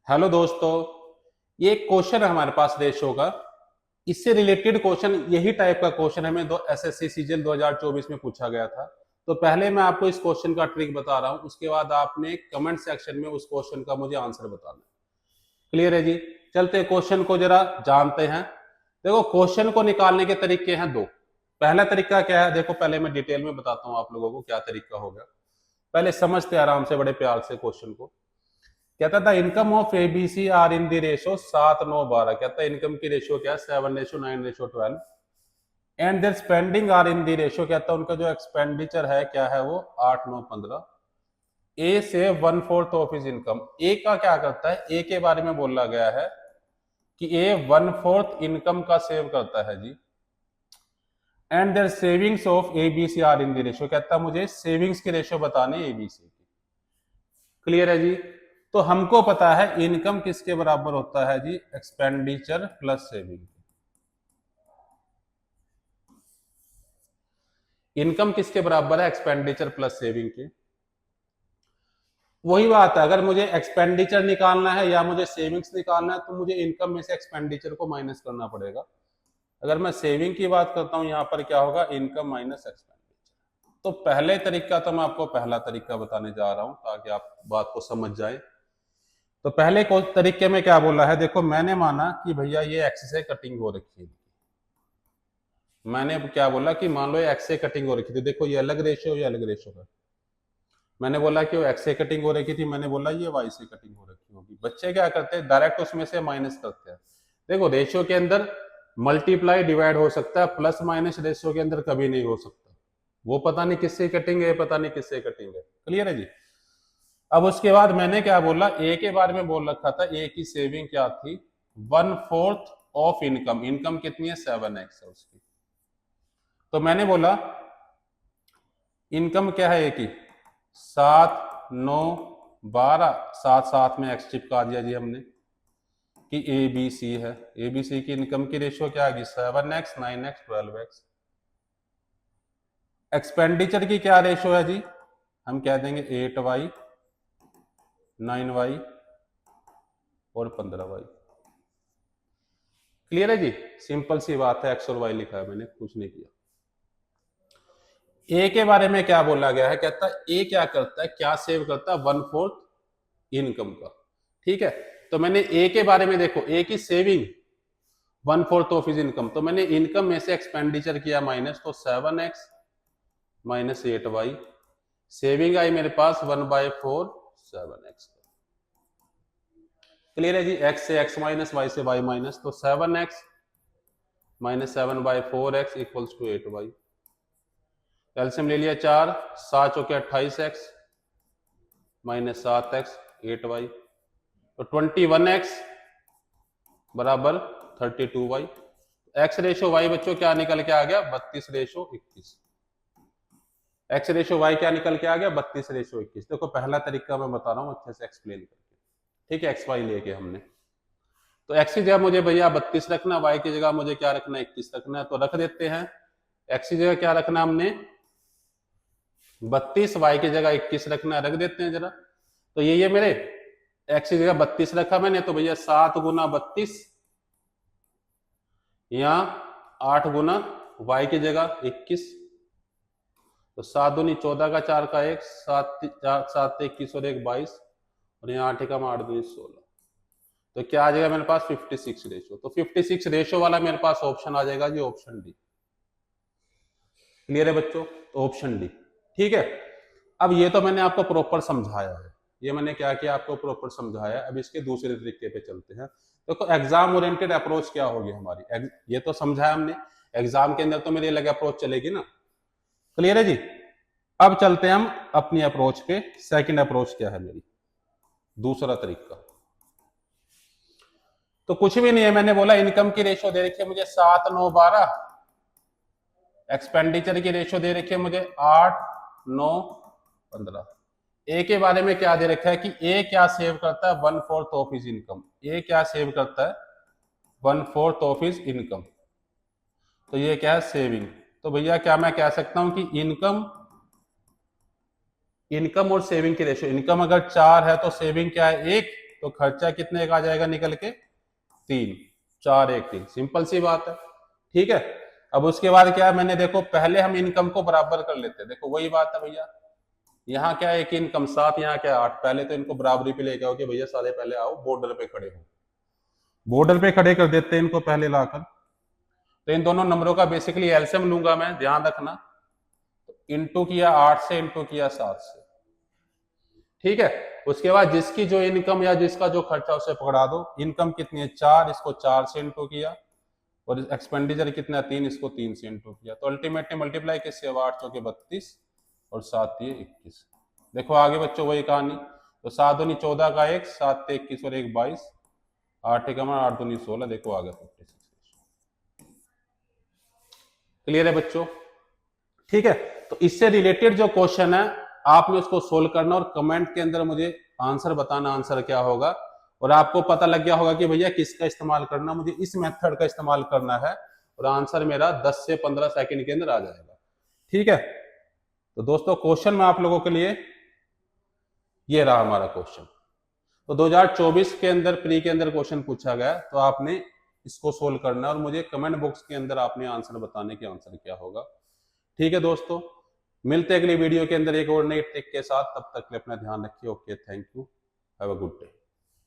Hello दोस्तों, ये एक क्वेश्चन है हमारे पास रेशो का। इससे रिलेटेड क्वेश्चन, यही टाइप का क्वेश्चन हमें दो एसएससी सीजन 2024 में पूछा गया था। तो पहले मैं आपको इस क्वेश्चन का ट्रिक बता रहा हूं, उसके बाद आपने कमेंट सेक्शन में उस क्वेश्चन का मुझे आंसर बताना है। क्लियर है जी? चलते क्वेश्चन को जरा जानते हैं। देखो, क्वेश्चन को निकालने के तरीके हैं दो। पहला तरीका क्या है, देखो पहले मैं डिटेल में बताता हूं आप लोगों को क्या तरीका होगा। पहले समझते आराम से, बड़े प्यार से क्वेश्चन को। कहता था income of ABC are in the ratio 7-9-12। कहता है इनकम की रेशियो क्या है, 7:9:12। And their spending are in the ratio, कहता है उनका जो एक्सपेंडिचर है क्या है वो 8-9-15। ए से 1/4 ऑफ हिज इनकम। ए का क्या करता है, ए के बारे में बोला गया है कि ए 1/4 इनकम का सेव करता है जी। And their savings of ABC are in the ratio, कहता है मुझे सेविंग्स की रेशियो बतानी है एबीसी की। क्लियर है जी? तो हमको पता है इनकम किसके बराबर होता है जी, एक्सपेंडिचर प्लस सेविंग। इनकम किसके बराबर है, एक्सपेंडिचर प्लस सेविंग के। वही बात है, अगर मुझे एक्सपेंडिचर निकालना है या मुझे सेविंग्स निकालना है तो मुझे इनकम में से एक्सपेंडिचर को माइनस करना पड़ेगा। अगर मैं सेविंग की बात करता हूं, यहां पर क्या होगा, इनकम माइनस एक्सपेंडिचर। तो पहले तरीका तो मैं आपको पहला तरीका बताने जा रहा हूं ताकि आप बात को समझ जाए। तो पहले को तरीके में क्या बोला है, देखो मैंने माना कि भैया ये एक्स से कटिंग हो रखी है। मैंने क्या बोला कि मान लो ये एक्स से कटिंग हो रखी थी, देखो ये अलग रेशियो, ये अलग रेशियो है। मैंने बोला कि वो एक्स से कटिंग हो रखी थी, मैंने बोला ये वाई से कटिंग हो रखी होगी। बच्चे क्या करते हैं, डायरेक्ट उसमें से माइनस करते हैं। देखो रेशियो के अंदर मल्टीप्लाई डिवाइड हो सकता है, प्लस माइनस रेशियो के अंदर कभी नहीं हो सकता। वो पता नहीं किससे कटिंग है, पता नहीं किससे कटिंग है। क्लियर है जी? अब उसके बाद मैंने क्या बोला, ए के बारे में बोल रखा था, ए की सेविंग क्या थी, 1/4 ऑफ इनकम। इनकम कितनी है, 7x है उसकी। तो मैंने बोला इनकम क्या है ए की, 7-9-12। 7 में एक्स चिपका दिया जी हमने कि ए बी सी है। ए बी सी की इनकम की रेशियो क्या आएगी, 7x 9x 12x। एक्सपेंडिचर की क्या रेशियो है जी, हम कह देंगे 8y 9y और 15y। क्लियर है जी? सिंपल सी बात है, एक्स और वाई लिखा है मैंने, कुछ नहीं किया। ए के बारे में क्या बोला गया है, कहता है ए क्या करता है, क्या सेव करता है, 1/4 इनकम का। ठीक है, तो मैंने ए के बारे में देखो, ए की सेविंग 1/4 ऑफ हिज इनकम। तो मैंने इनकम में से एक्सपेंडिचर किया माइनस, तो 7x माइनस 8y। सेविंग आई मेरे पास 1/4 7x। क्लियर है जी? x से x माइनस, y से y माइनस, तो 7x minus 7/4x equals to 8y। Calcium ले लिया 4, 7 चौके 28x माइनस 7x 8y। तो 21x बराबर 32y। एक्स रेशो वाई बच्चों क्या निकल के आ गया, 32:21। एक्स रेशो वाई क्या निकल के आ गया, 32:21। देखो पहला तरीका मैं बता रहा हूं अच्छे से एक्सप्लेन करके। ठीक है, एक्स वाई लेके हमने, तो एक्स की जगह मुझे भैया 32 रखना, वाई की जगह मुझे क्या रखना, 21 रखना है। तो रख देते हैं, एक्स की जगह क्या रखना हमने 32, वाई की जगह 21 रखना है, रख देते हैं जरा। तो ये मेरे एक्स की जगह 32 रखा मैंने, तो भैया 7 गुना 32 या 8 गुना वाई की जगह 21। तो 7 दूनी 14 का 4 का 1, 7 21 और 1 22, और यहाँ 8 का 8 दूनी 16। तो क्या आ जाएगा मेरे पास, 56 रेशो। तो 56 रेशो वाला मेरे पास ऑप्शन आ जाएगा जी, ऑप्शन डी। क्लियर है बच्चों? तो ऑप्शन डी। ठीक है, अब ये तो मैंने आपको प्रॉपर समझाया है, ये मैंने क्या किया, आपको प्रॉपर समझाया। अब इसके दूसरे तरीके पे चलते हैं। देखो एग्जाम ओरिएंटेड अप्रोच क्या होगी हमारी, ये तो समझाया हमने, एग्जाम के अंदर तो मेरी अलग अप्रोच चलेगी ना। क्लियर है जी? अब चलते हैं हम अपनी अप्रोच पे। सेकंड अप्रोच क्या है मेरी, दूसरा तरीका। तो कुछ भी नहीं है, मैंने बोला इनकम की रेशियो दे रखी है मुझे 7-9-12, एक्सपेंडिचर की रेशियो दे रखी है मुझे 8-9-15। ए के बारे में क्या दे रखा है कि ए क्या सेव करता है, 1/4 ऑफ हिज इनकम। ए क्या सेव करता है, 1/4 ऑफ हिज इनकम। तो ये क्या है, सेविंग। तो भैया क्या मैं कह सकता हूं कि इनकम और सेविंग की रेशियो, इनकम अगर 4 है तो सेविंग क्या है 1, तो खर्चा कितने का आ जाएगा निकल के 3, 4 1 3, सिंपल सी बात है। ठीक है, अब उसके बाद क्या है, मैंने देखो पहले हम इनकम को बराबर कर लेते हैं। देखो वही बात है भैया, यहाँ क्या है, एक इनकम 7, यहाँ क्या 8, पहले तो इनको बराबरी पे लेके आओ कि भैया सारे पहले आओ बॉर्डर पे खड़े हो, बॉर्डर पे खड़े कर देते हैं इनको पहले लाकर। तो इन दोनों नंबरों का बेसिकली एलसीएम लूंगा मैं, ध्यान रखना। तो इंटू किया 8 से, इंटू किया 7 से। ठीक है, उसके बाद जिसकी जो इनकम या जिसका जो खर्चा उसे पकड़ा दो। इनकम कितनी है 4, इसको 4 से इंटू किया, और एक्सपेंडिचर कितना 3, इसको 3 से इंटू किया। तो अल्टीमेटली मल्टीप्लाई किससे, 8 चौके 32 और 7 ये 21। देखो आगे बच्चों वही कहानी। तो 7 दूनी 14 का 1, 7 21 और 1 22, 8 1 8 दूनी 16। देखो आगे 56। क्लियर है बच्चों? ठीक है, तो इससे रिलेटेड जो क्वेश्चन है आपने उसको सोल्व करना और कमेंट के अंदर मुझे आंसर बताना, आंसर क्या होगा। और आपको पता लग गया होगा कि भैया किसका इस्तेमाल करना, मुझे इस मेथड का इस्तेमाल करना है, और आंसर मेरा 10 से 15 सेकंड के अंदर आ जाएगा। ठीक है, तो दोस्तों क्वेश्चन में आप लोगों के लिए ये रहा हमारा क्वेश्चन। तो 2024 के अंदर प्री के अंदर क्वेश्चन पूछा गया, तो आपने इसको सोल्व करना है और मुझे कमेंट बॉक्स के अंदर आपने आंसर बताने के आंसर क्या होगा। ठीक है दोस्तों, मिलते हैं अगली वीडियो के अंदर एक और नई ट्रिक के साथ। तब तक के लिए अपना ध्यान रखिए। Okay, thank you, have a good day.